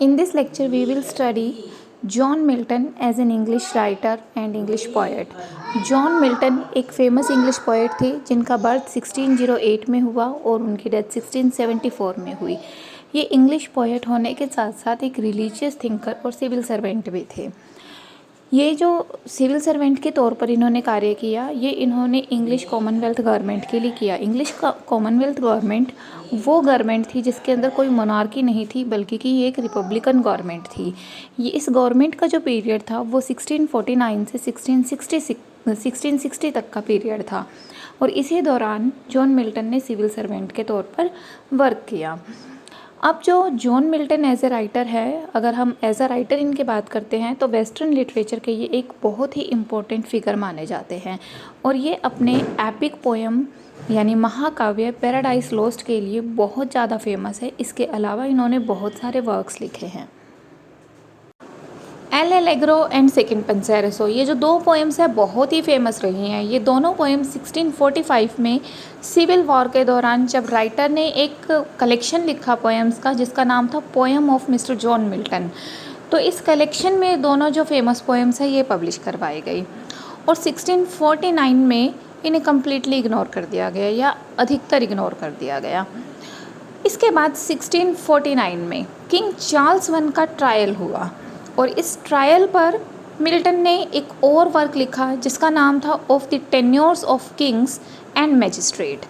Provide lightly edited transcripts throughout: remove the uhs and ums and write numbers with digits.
In this lecture, we will study John Milton as an English writer and English poet. John Milton एक famous English poet थे जिनका birth 1608 में हुआ और उनकी डेथ 1674 में हुई। ये इंग्लिश पोएट होने के साथ साथ एक रिलीजियस थिंकर और सिविल सर्वेंट भी थे। ये जो सिविल सर्वेंट के तौर पर इन्होंने कार्य किया, ये इन्होंने इंग्लिश कॉमनवेल्थ गवर्नमेंट के लिए किया। इंग्लिश कॉमनवेल्थ गवर्नमेंट वो गवर्नमेंट थी जिसके अंदर कोई मोनार्की नहीं थी, बल्कि कि ये एक रिपब्लिकन गवर्नमेंट थी। ये इस गवर्नमेंट का जो पीरियड था वो 1649 से 1660 तक का पीरियड था और इसी दौरान जॉन मिल्टन ने सिविल सर्वेंट के तौर पर वर्क किया। अब जो John Milton as a writer है, अगर हम एज अ राइटर इनके बात करते हैं तो वेस्टर्न लिटरेचर के ये एक बहुत ही इम्पोर्टेंट फिगर माने जाते हैं और ये अपने एपिक पोएम यानी महाकाव्य पैराडाइज लॉस्ट के लिए बहुत ज़्यादा फेमस है। इसके अलावा इन्होंने बहुत सारे वर्क्स लिखे हैं। एल एलेग्रो एंड सेकंड पेंसेरेसो, ये जो दो पोएम्स हैं बहुत ही फेमस रही हैं। ये दोनों पोएम 1645 में सिविल वॉर के दौरान जब राइटर ने एक कलेक्शन लिखा पोएम्स का जिसका नाम था poem of mister John Milton, तो इस कलेक्शन में दोनों जो फेमस पोएम्स हैं ये पब्लिश करवाई गई और 1649 में इन्हें कम्प्लीटली इग्नोर कर दिया गया या अधिकतर इग्नोर कर दिया गया। इसके बाद 1649 में किंग चार्ल्स वन का ट्रायल हुआ और इस ट्रायल पर मिल्टन ने एक और वर्क लिखा जिसका नाम था of the tenures of Kings and magistrate.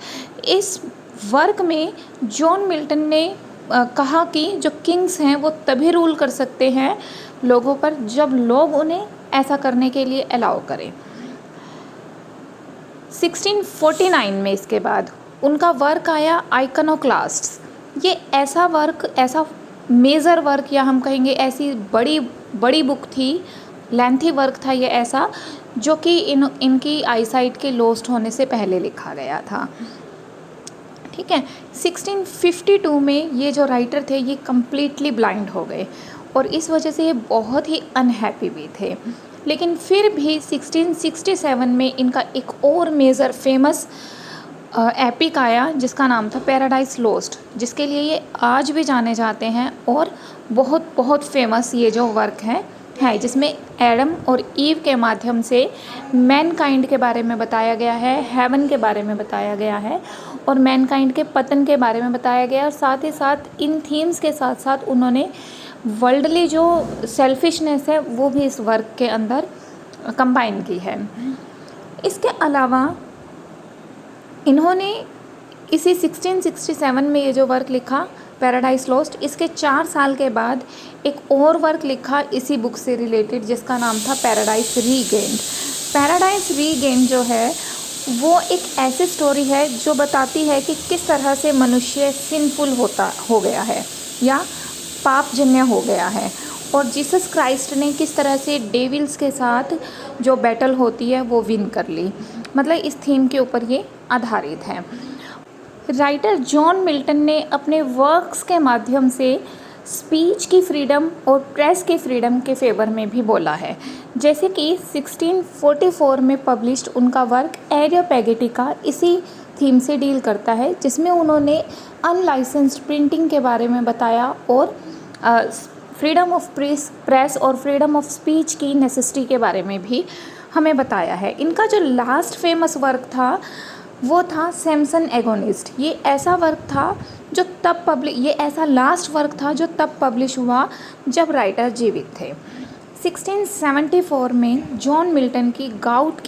इस वर्क में जॉन मिल्टन ने कहा कि जो किंग्स हैं वो तभी रूल कर सकते हैं लोगों पर जब लोग उन्हें ऐसा करने के लिए अलाउ करें। 1649 में इसके बाद उनका वर्क आया आइकनोक्लास्ट्स। ये ऐसा वर्क, ऐसा मेजर वर्क या हम कहेंगे ऐसी बड़ी बुक थी, लेंथी वर्क था ये ऐसा, जो कि इनकी आईसाइट के लॉस्ट होने से पहले लिखा गया था। ठीक है, 1652 में ये जो राइटर थे ये कम्प्लीटली ब्लाइंड हो गए और इस वजह से ये बहुत ही अनहैप्पी भी थे। लेकिन फिर भी 1667 में इनका एक और मेजर फेमस एपिक आया जिसका नाम था पैराडाइज लॉस्ट, जिसके लिए ये आज भी जाने जाते हैं और बहुत फेमस ये जो वर्क है जिसमें एडम और ईव के माध्यम से मैनकाइंड के बारे में बताया गया है, हेवन के बारे में बताया गया है और मैनकाइंड के पतन के बारे में बताया गया और साथ ही साथ इन थीम्स के साथ साथ उन्होंने वर्ल्डली जो सेल्फिशनेस है वो भी इस वर्क के अंदर कंबाइन की है। इसके अलावा इन्होंने इसी 1667 में ये जो वर्क लिखा पैराडाइज लॉस्ट, इसके 4 साल के बाद एक और वर्क लिखा इसी बुक से रिलेटेड जिसका नाम था पैराडाइज रीगेन्ड। पैराडाइज रीगेन्ड जो है वो एक ऐसी स्टोरी है जो बताती है कि किस तरह से मनुष्य सिंफुल हो गया है या पापजन्य हो गया है और जीसस क्राइस्ट ने किस तरह से डेविल्स के साथ जो बैटल होती है वो विन कर ली। मतलब इस थीम के ऊपर ये आधारित है। राइटर जॉन मिल्टन ने अपने वर्क्स के माध्यम से स्पीच की फ्रीडम और प्रेस की फ्रीडम के फेवर में भी बोला है। जैसे कि 1644 में पब्लिश्ड उनका वर्क एरियोपैगेटिका इसी थीम से डील करता है, जिसमें उन्होंने अनलाइसेंस्ड प्रिंटिंग के बारे में बताया और फ्रीडम ऑफ प्रेस और फ्रीडम ऑफ स्पीच की नेसेसिटी के बारे में भी हमें बताया है। इनका जो लास्ट फेमस वर्क था वो था सैमसन एगोनिस्ट। ये ऐसा वर्क था जो ऐसा लास्ट वर्क था जो तब पब्लिश हुआ जब राइटर जीवित थे। 1674 में जॉन मिल्टन की गाउट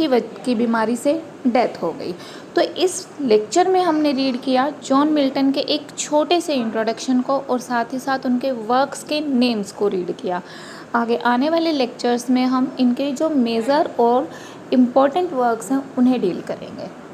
की बीमारी से डेथ हो गई। तो इस लेक्चर में हमने रीड किया जॉन मिल्टन के एक छोटे से इंट्रोडक्शन को और साथ ही साथ उनके वर्क्स के नेम्स को रीड किया। आगे आने वाले लेक्चर्स में हम इनके जो मेजर और इम्पोर्टेंट वर्क्स हैं उन्हें डील करेंगे।